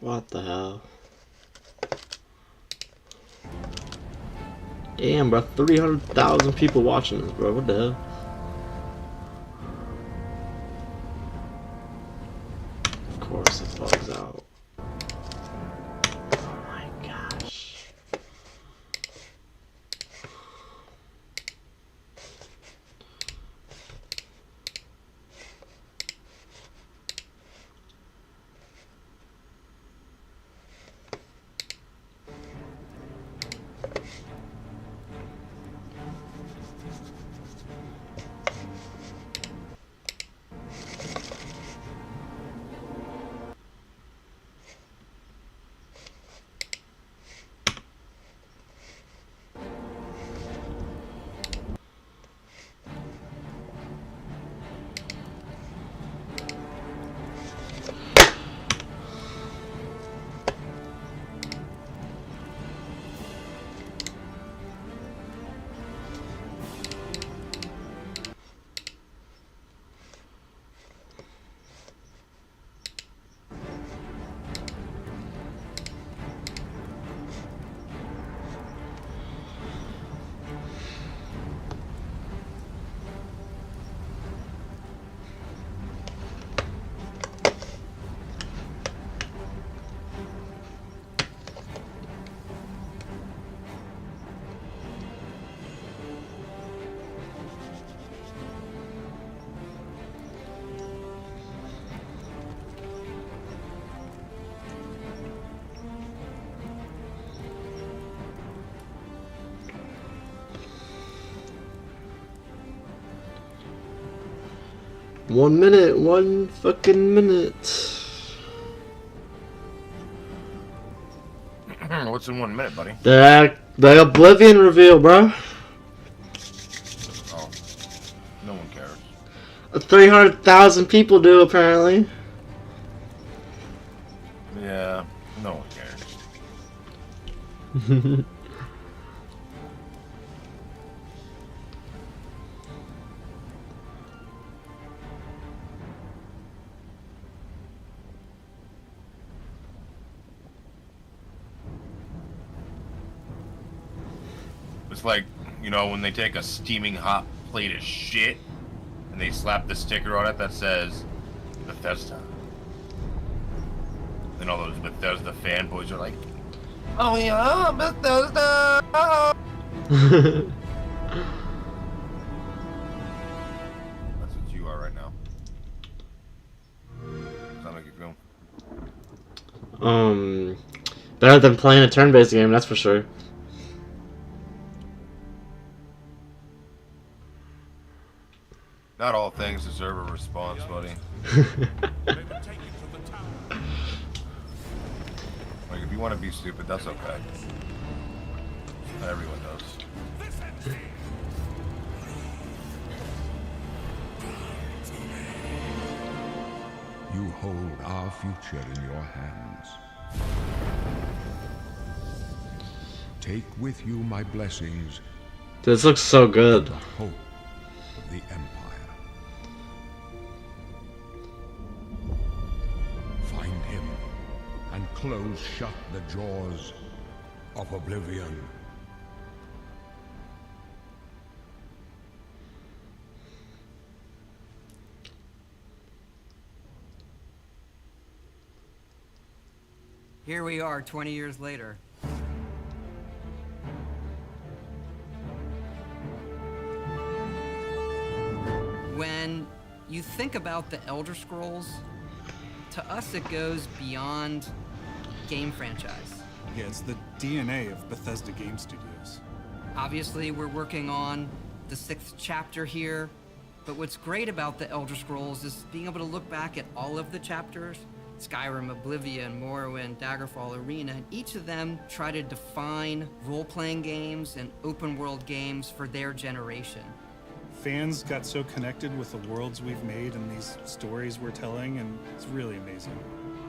What the hell? Damn, bro. 300,000 people watching this, bro. What the hell? Of course, it bugs out. Oh my gosh. One minute, one fucking minute. What's in 1 minute, buddy? The Oblivion reveal, bro. Oh, no one cares. 300,000 people do, apparently. Yeah, no one cares. It's like, you know, when they take a steaming hot plate of shit and they slap the sticker on it that says Bethesda. And all those Bethesda fanboys are like, oh yeah, Bethesda! That's what you are right now. Does that make you feel? Better than playing a turn-based game, that's for sure. Not all things deserve a response, buddy. Like, if you want to be stupid, that's okay. Not everyone does. You hold our future in your hands. Take with you my blessings. This looks so good. The hope of the Empire. Find him and close shut the jaws of Oblivion. Here we are 20 years later. When you think about the Elder Scrolls, to us it goes beyond game franchise. Yeah, it's the DNA of Bethesda Game Studios. Obviously, we're working on the 6th chapter here, but what's great about the Elder Scrolls is being able to look back at all of the chapters. Skyrim, Oblivion, Morrowind, Daggerfall, Arena, and each of them try to define role-playing games and open-world games for their generation. Fans got so connected with the worlds we've made and these stories we're telling, and it's really amazing.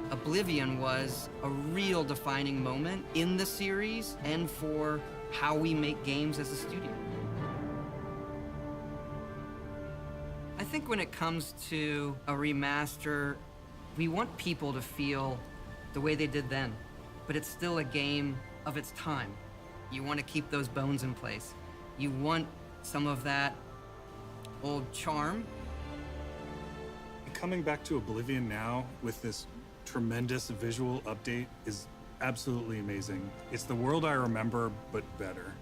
Oblivion was a real defining moment in the series and for how we make games as a studio. I think when it comes to a remaster, we want people to feel the way they did then. But it's still a game of its time. You want to keep those bones in place. You want some of that old charm. Coming back to Oblivion now with this tremendous visual update is absolutely amazing. It's the world I remember, but better.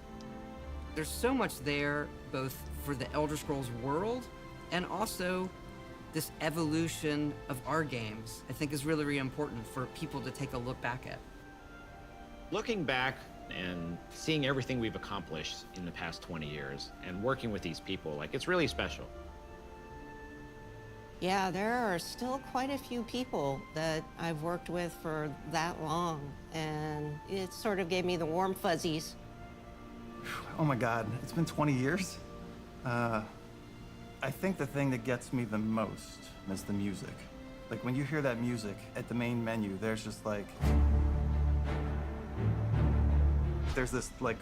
There's so much there, both for the Elder Scrolls world and also this evolution of our games, I think is really, really important for people to take a look back at. Looking back and seeing everything we've accomplished in the past 20 years and working with these people, like, it's really special. Yeah, there are still quite a few people that I've worked with for that long, and it sort of gave me the warm fuzzies. Oh my God, it's been 20 years? I think the thing that gets me the most is the music. Like, when you hear that music at the main menu, there's just like... there's this, like,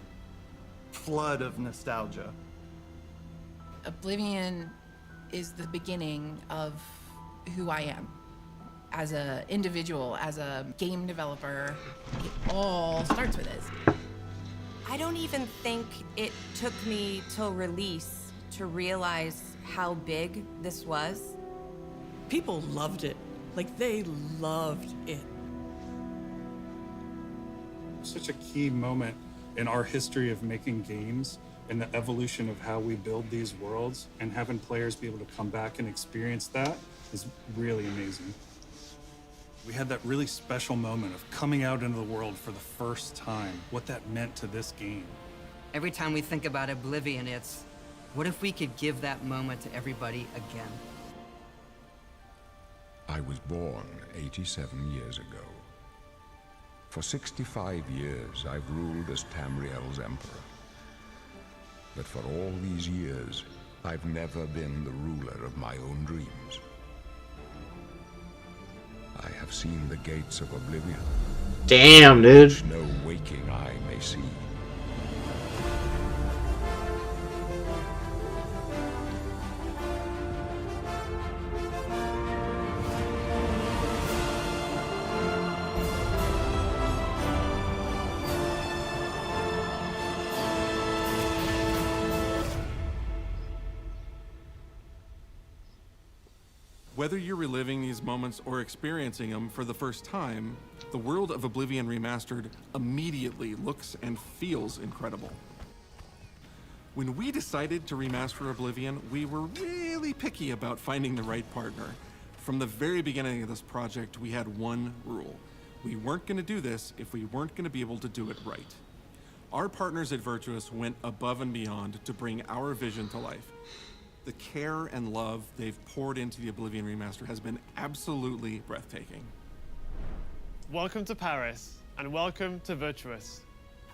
flood of nostalgia. Oblivion is the beginning of who I am. As an individual, as a game developer, it all starts with this. I don't even think it took me till release to realize how big this was. People loved it. Like, they loved it. Such a key moment in our history of making games and the evolution of how we build these worlds, and having players be able to come back and experience that is really amazing. We had that really special moment of coming out into the world for the first time, what that meant to this game. Every time we think about Oblivion, it's, what if we could give that moment to everybody again? I was born 87 years ago. For 65 years, I've ruled as Tamriel's emperor. But for all these years, I've never been the ruler of my own dreams. I have seen the gates of Oblivion. Damn, dude. Which no waking eye may see. Whether you're reliving these moments or experiencing them for the first time, the world of Oblivion Remastered immediately looks and feels incredible. When we decided to remaster Oblivion, we were really picky about finding the right partner. From the very beginning of this project, we had one rule. We weren't going to do this if we weren't going to be able to do it right. Our partners at Virtuous went above and beyond to bring our vision to life. The care and love they've poured into the Oblivion Remaster has been absolutely breathtaking. Welcome to Paris, and welcome to Virtuous.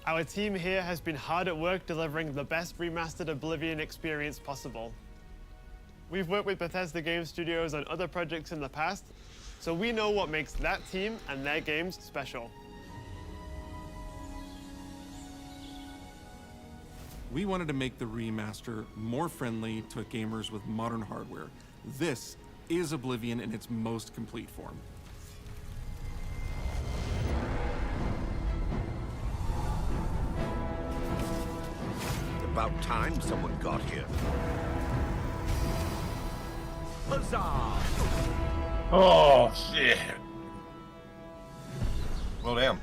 Our team here has been hard at work delivering the best remastered Oblivion experience possible. We've worked with Bethesda Game Studios on other projects in the past, so we know what makes that team and their games special. We wanted to make the remaster more friendly to gamers with modern hardware. This is Oblivion in its most complete form. About time someone got here. Huzzah! Oh, shit. Well, damn.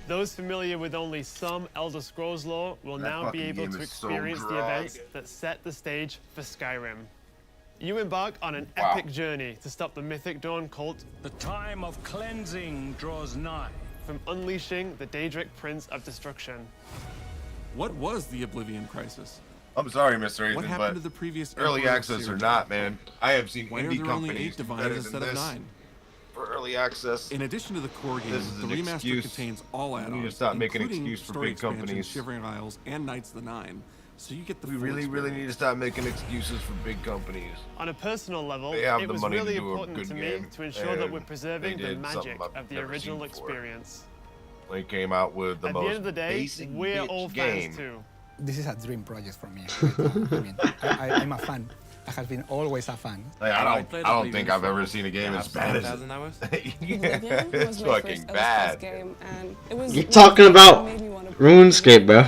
Those familiar with only some Elder Scrolls lore will now be able to experience the events that set the stage for Skyrim. You embark on an epic journey to stop the Mythic Dawn cult. The time of cleansing draws nigh. From unleashing the Daedric Prince of Destruction. What was the Oblivion Crisis? I'm sorry, Mr. What Ethan, happened but to the previous early access or series? not, man, I have seen Why are indie there only companies 8 do divines better instead than of this 9? for early access. In addition to the core game, This is the an remaster excuse. contains all We need to add-ons, stop making including excuse for story big expansions, companies. Shivering Isles, and Knights of the Nine. So you get the We full really experience. need to stop making excuses for big companies. On a personal level, They have it the was money to really do a important good to me game, to ensure that and we're preserving they the did something magic I've of the never original seen before. experience. They came out with the At most the end of the day, basic we're bitch all game. fans too. This is a dream project for me. I mean, I'm a fan. has been always a fan. Like, I don't think I've ever seen a game as bad as it. It's fucking bad. You talking about RuneScape, bro?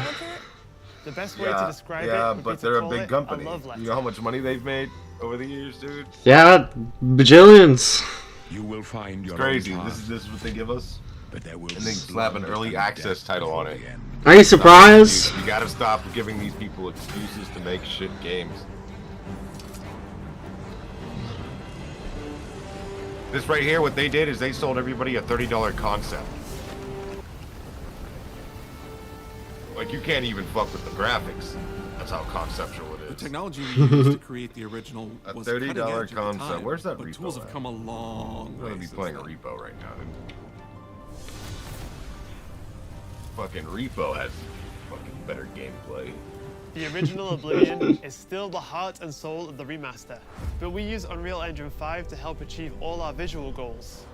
The best way to describe it would but be to they're a call big it company. a love letter. You know how much money they've made over the years, dude? Yeah, bajillions. You will find your It's crazy. own This is what they give us. But there will and they slap an early access title on it. Are you surprised? You gotta stop giving these people excuses to make shit games. This right here, what they did is they sold everybody a $30 concept. Like, you can't even fuck with the graphics. That's how conceptual it is. The technology we used to create the original was $30 cutting edge at the concept. time, Where's that but repo tools have at? come a long I'm way. gonna be playing a repo right now, dude. Fucking repo has fucking better gameplay. The original Oblivion is still the heart and soul of the remaster, but we use Unreal Engine 5 to help achieve all our visual goals.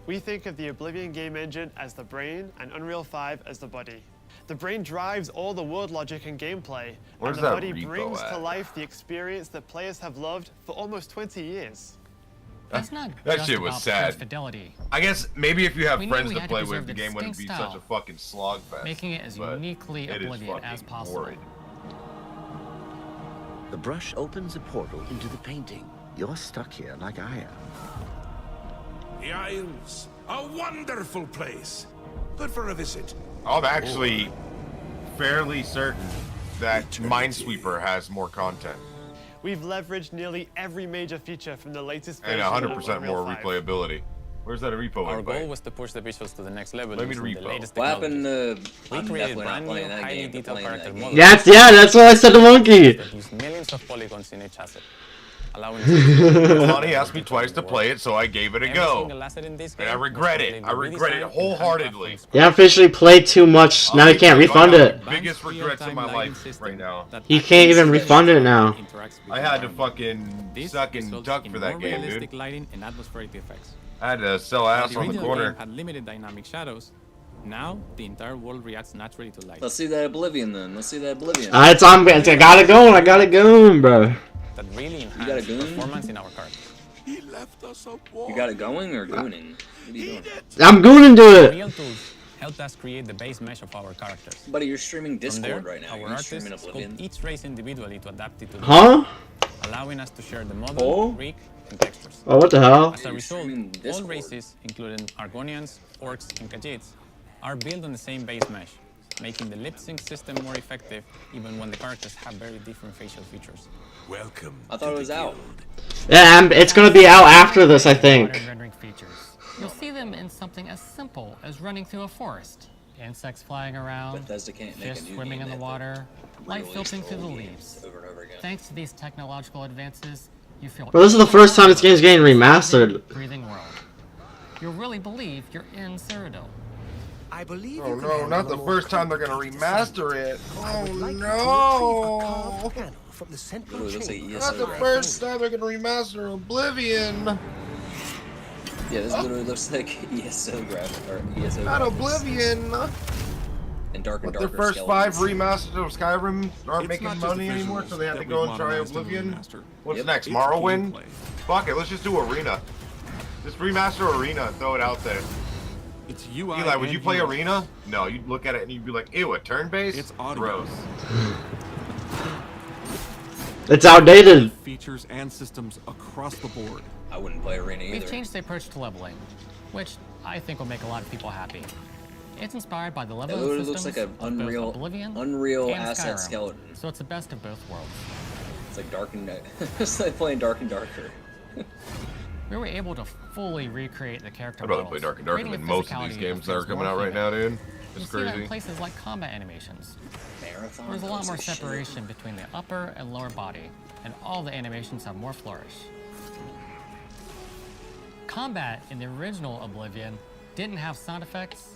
We think of the Oblivion game engine as the brain and Unreal 5 as the body. The brain drives all the world logic and gameplay, Where's and the that body repo brings at? to life the experience that players have loved for almost 20 years. It's not That just shit was about sad. pure fidelity. I guess maybe if you have We knew friends we to had play preserve with, the game wouldn't be distinct such a style, fucking slogfest. making it as but uniquely it is Oblivion as fucking possible. horrid. The brush opens a portal into the painting. You're stuck here like I am. The Isles, a wonderful place. Good for a visit. I'm actually fairly certain that Minesweeper has more content We've leveraged nearly every major feature from the latest and version of 100% Unreal more 5. replayability. Where's that repo? Our by? goal was to push the visuals to the next level. Let me using the repo. latest What happened technologies. to... We I'm created definitely not brand new, playing that highly game, but detailed playing character that models. That's what I said to Monkey. That use millions of polygons in each asset, allowing Kalani asked me twice to play it, so I gave it a Every go. single asset in this And I game regret was it. I completely regret it redesigned and wholeheartedly. handcrafted. You officially played too much. Now you can't refund it. Biggest regrets in my life right now. He can't even refund it now. I had to fucking suck and duck for that game, realistic dude. lighting and atmospheric effects. I had to sell ass The on the original corner. game had limited dynamic shadows. Now the entire world reacts naturally to light. Let's see that Oblivion then. Let's see that Oblivion. I got it going. I got it going, bro. That really You got a enhances goon? performance in our characters. You got it going or gooning? What are you doing? I'm going to do Real it. tools helped us create the base mesh of our characters. Buddy, you're streaming From Discord there, right now. our You're artists streaming sculpt Oblivion. each race individually to adapt it to the Huh? allowing us to share the model, rig, and textures. Oh, what the hell? As a result, all races, including Argonians, Orcs, and Khajiits, are built on the same base mesh, making the lip sync system more effective even when the characters have very different facial features. Welcome. I thought it was out. Yeah, it's gonna be out after this, I think. Modern rendering features. You'll see them in something as simple as running through a forest. Insects flying around, Bethesda can't make a fish new swimming game in the that water, light re-released filtering through the old leaves. games over and over again. Thanks to these technological advances, you feel Well, this is the first time this game's getting remastered. breathing world. You'll really believe you're in Cyrodiil. I believe Oh no, not the first time they're gonna remaster it. Oh no! From the central Literally looks like chamber. Not the first time they're gonna remaster Oblivion. Yeah, this literally looks like ESO graphic or ESO. Not graphics. Oblivion. And darker But and their darker first skeletons. 5 remasters of Skyrim aren't It's making not just money the anymore, visuals so they have to that go we've and try modernized and Oblivion. remastered. What's Yep. next? It's Morrowind? gameplay. Fuck it, let's just do Arena. Just remaster Arena and throw it out there. It's UI. Eli, would and you play UI. Arena? No, you'd look at it and you'd be like, ew, a turn-based? It's audio. Gross. It's outdated. Features and systems across the board. I wouldn't play Arena either. We've changed the approach to leveling, which I think will make a lot of people happy. It's inspired by the It leveling literally systems looks like an of both Oblivion Unreal and asset Skyrim, skeleton. so it's the best of both worlds. It's like dark and it's like playing Dark and Darker. We were able to fully recreate the character I'd rather models, play Dark and Darker creating than the most of physicality these games that feels are coming more out right now, human. dude. You It's see that in crazy. places like combat animations. Marathon. There's a lot goes more to shit. separation between the upper and lower body, and all the animations have more flourish. Combat in the original Oblivion didn't have sound effects,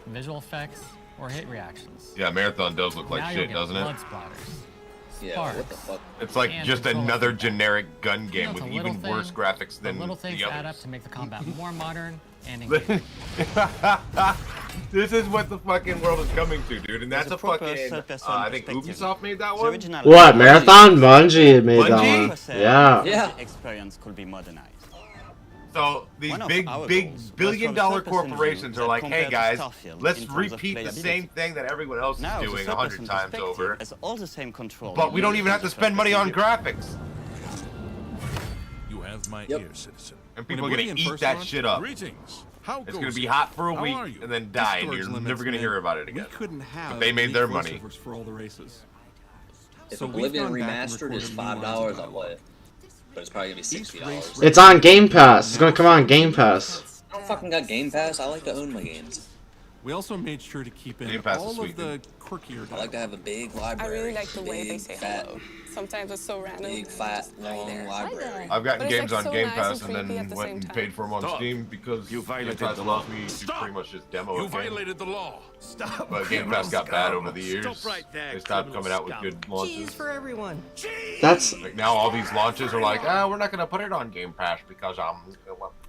visual effects, or hit reactions. Yeah, Marathon does look like Now you'll shit, get doesn't it? blood splatters, Yeah, what the sparks, fuck? It's like and just control another feedback. generic gun You game know, with it's a little even worse thing, graphics but than little things the add up others. to make the combat more modern and Look engaging. This is what the fucking world is coming to, dude, and that's a fucking. I think Ubisoft made that one. What? Marathon? Bungie made that one. Yeah. Yeah. Experience could be modernized. So these big billion-dollar corporations are like, hey guys, let's repeat the same thing that everyone else is doing 100 times over. All the same control. But we don't even have to spend money on graphics. You have my ear, citizen. And people are gonna eat that shit up. Greetings. It's gonna be hot for a week and then die, and you're never gonna hear about it again. But they made their money. For all the races. If Oblivion Remastered is $5, I'll play it. But it's probably gonna be $60. It's on Game Pass. It's gonna come on Game Pass. I don't fucking got Game Pass. I like to own my games. We also made sure to keep in Game Pass all is of sweet, the quirkier. I like to have a big library. I really like the way they say fat, hello. Sometimes it's so random. Big, fat, long library. I've gotten games on so Game nice Pass and and creepy then at the went same and time. paid for them on Stop. Steam because You violated Game Pass the allows law. me to pretty much just demo You a game. violated the law. Stop. But Game Pass got bad over the years. Stop right there, They stopped coming out with criminal good launches. Cheese for everyone. That's Like now all these launches are like, we're not gonna put it on Game Pass because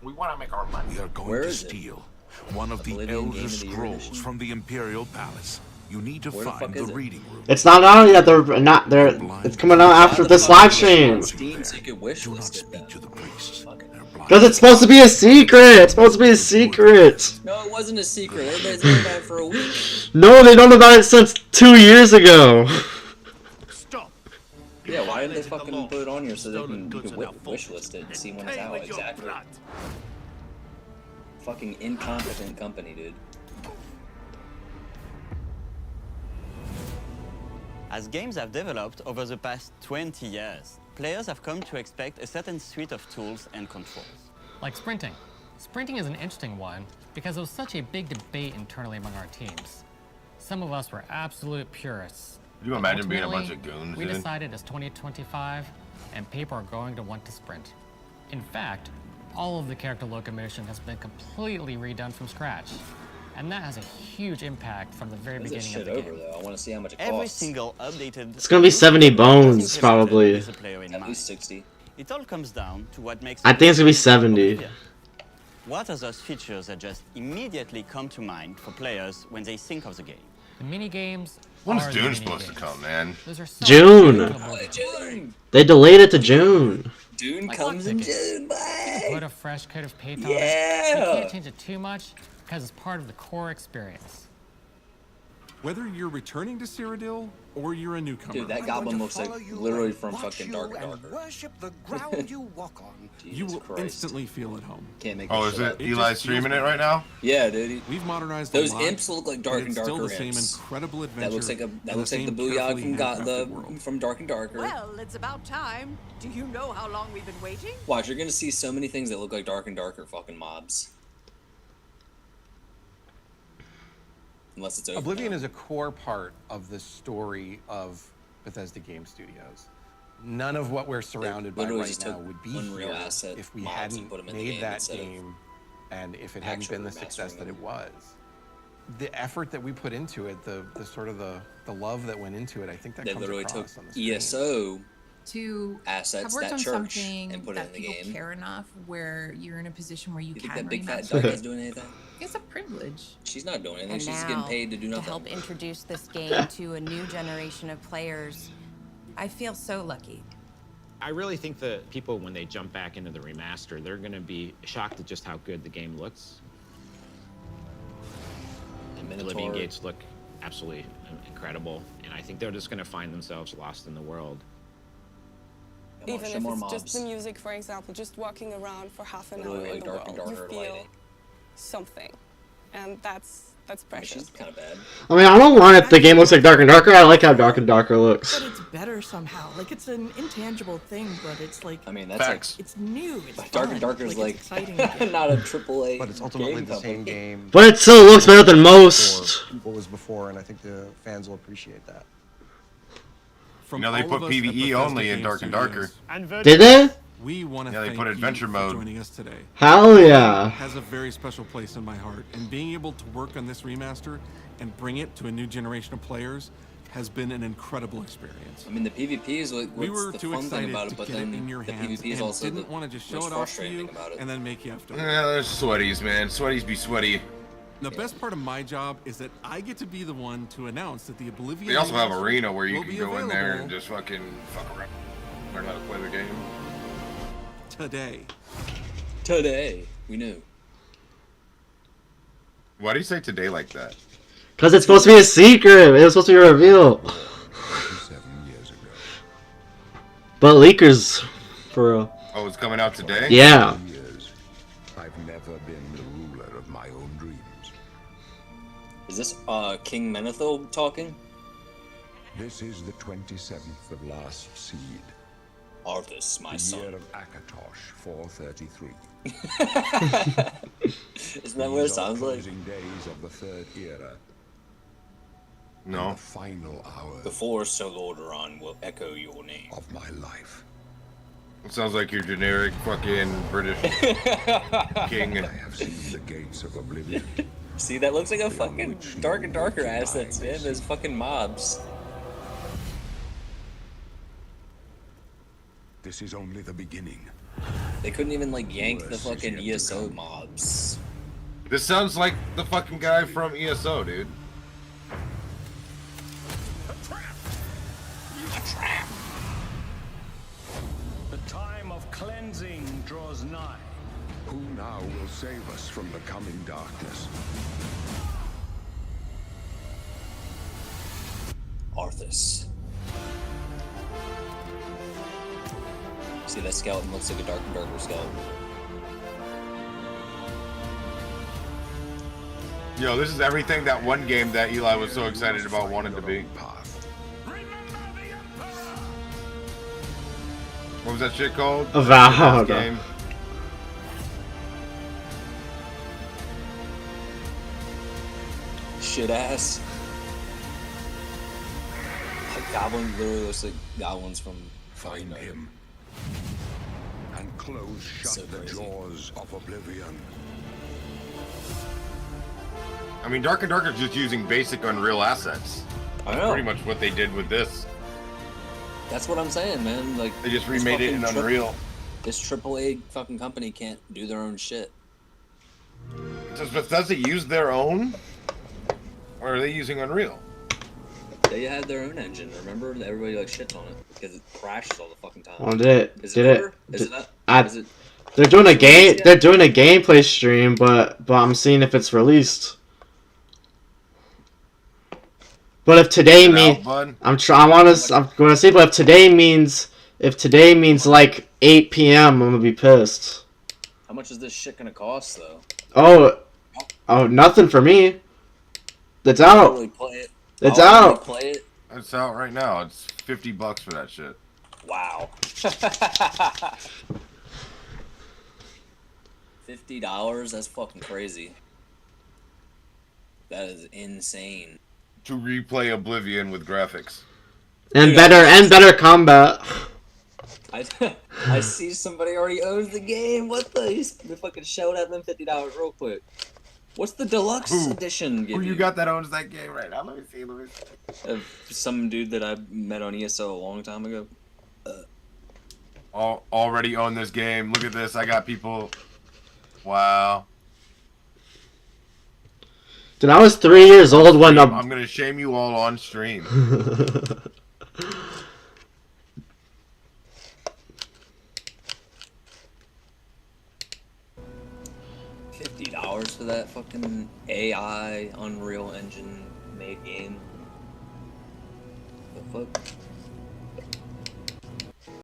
we want to make our money. We are going to steal one of the Oblivion Elder Game of the Year Scrolls edition? from the Imperial Palace. You need to Where the find fuck the is it? reading room. It's not out yet. They're not. They're. It's coming out after this live stream. Steam, so you could wish list it then. Because it's supposed to be a secret. It's supposed to be a secret. No, it wasn't a secret. Everybody's known about it for a week. No, they've known about it since 2 years ago. Yeah, why didn't they fucking put it on here so they can you can wish list it and see when it's out exactly? Fucking incompetent company, dude. As games have developed over the past 20 years, players have come to expect a certain suite of tools and controls. Like sprinting. Sprinting is an interesting one because there was such a big debate internally among our teams. Some of us were absolute purists. Could you imagine being a bunch Ultimately, of goons, we dude? decided it's 2025 and people are going to want to sprint. In fact, all of the character locomotion has been completely redone from scratch. And that has a huge impact from the very When's this beginning of shit the over game. though? I want to see how much it Every costs. single updated... It's gonna be 70 bones probably. At least 60. It all comes down to what makes I think it's gonna be 70. Oblivion. What are those features that just immediately come to mind for players when they think of the game? The mini games. When's are the Dune mini supposed to games. come, man? Those are so June. incredible. June! They delayed it to June. Dune comes in June, Put a fresh coat of paint on it. Yeah! You can't change it too much because it's part of the core experience. Whether you're returning to Cyrodiil or you're a newcomer. Dude, that goblin looks like literally from fucking Dark and Darker. Worship the ground you walk on. You will instantly feel at home. Can't make Oh, this is shit it up. Eli streaming it right now? Yeah, dude. We've modernized Those a lot, imps look like Dark but and it's still Darker the same imps. incredible adventure. That looks like and the same Booyah carefully handcrafted world. from Dark and Darker. Well, it's about time. Do you know how long we've been waiting? Watch, you're gonna see so many things that look like Dark and Darker fucking mobs. Unless it's over. Oblivion is a core part of the story of Bethesda Game Studios. None of what we're surrounded by literally right just now took would be Unreal here asset if we mobs and hadn't put 'em in the made game that instead of game and if it hadn't actual been the success remastering that it them. was. The effort that we put into it, the sort of the love that went into it, I think that They comes literally took across on the screen. ESO To assets, have worked that on church, something and put it that in the people game. care enough where you're in a position where you You think can that big fat remaster duck it. is doing anything? It's a privilege. She's not doing anything. And She's now, getting paid to do to nothing. help introduce this game to a new generation of players, I feel so lucky. I really think that people, when they jump back into the remaster, they're going to be shocked at just how good the game looks. And Oblivion Gates look absolutely incredible, and I think they're just going to find themselves lost in the world. Even if it's just the music, for example, just walking around for half an hour in the world, you feel something, and that's precious. She's kind of bad. I mean, I don't mind if the game looks like Dark and Darker. I like how Dark and Darker looks. But it's better somehow. Like, it's an intangible thing, but it's like... I mean, that's Facts. It's new, it's Dark and fun, Darker is like it's exciting again. not a AAA. But it's ultimately game the same company. game. But it still looks better than most. What was before, and I think the fans will appreciate that. From You know, they all put of us at PvE Bethesda only in Game Dark and Darker. Studios, Did they? We want to Yeah, they thank put you adventure for mode. joining us today. Hell yeah. Has a very special place in my heart, and being able to work on this remaster and bring it to a new generation of players has been an incredible experience. I mean, the PvP is what's We were the too fun thing excited about to it, but get it then in your the hands PvP is and also didn't want to just show most it off to frustrating you about it. and then make you have to. Yeah, there's sweaties, man. Sweaties be sweaty. The best part of my job is that I get to be the one to announce that the Oblivion. They also have remaster Arena where you will can be go in there available and just fucking fuck around, learn how to play the game. today. Today, we knew. Why do you say today like that? Because it's supposed to be a secret. It was supposed to be a reveal. 27 years ago. But leakers, for real. Oh, it's coming out today? Yeah. Years, I've never been the ruler of my own dreams. Is this King Menethil talking? This is the 27th of last seed. Arthas, my the son. year of Akatosh, 433. Isn't that what it sounds like? Closing days of the third era. No. The final hour. The Force of Lordaeron will echo your name. Of my life. It sounds like your generic fucking British king. I have seen the gates of Oblivion. See, that looks like a fucking Dark and Darker assets, man. Those fucking mobs. This is only the beginning. They couldn't even like yank the fucking ESO mobs. This sounds like the fucking guy from ESO, dude. The time of cleansing draws nigh. Who now will save us from the coming darkness? Arthas. See, that skeleton looks like a Dark and Darker skeleton. Yo, this is everything that one game that Eli was so excited about wanted to be. What was that shit called? Avowed. Game. Shit ass. Like Goblin literally looks like goblins from Find him. And close shut So the crazy. jaws of Oblivion. I mean, Dark and Darker is just using basic Unreal assets. I That's know. pretty much what they did with this. That's what I'm saying, man. Like They just this remade it in fucking Unreal. This AAA fucking company can't do their own shit. Does Bethesda use their own? Or are they using Unreal? They had their own engine. Remember, everybody like shits on it because it crashes all the fucking time. Well, did Is it? over? Is it not? Is it? They're doing a is it game. released yet? They're doing a gameplay stream, but I'm seeing if it's released. But if today means I'm gonna see. But if today means like 8 p.m., I'm gonna be pissed. How much is this shit gonna cost Oh, though? nothing for me. It's out. Really play it. It's I'll really out. Play it. It's out right now. It's $50 for that shit. Wow. $50? That's fucking crazy. That is insane. To replay Oblivion with graphics. And better combat. I see somebody already owns the game. What the? They fucking showed at them $50 real quick. What's the deluxe edition? Who you got that owns that game right now? Let me see. Some dude that I met on ESO a long time ago. Already own this game. Look at this. I got people. Wow. Dude, I was 3 years old when I'm gonna shame you all on stream. $50 for that fucking AI Unreal Engine made game. The fuck?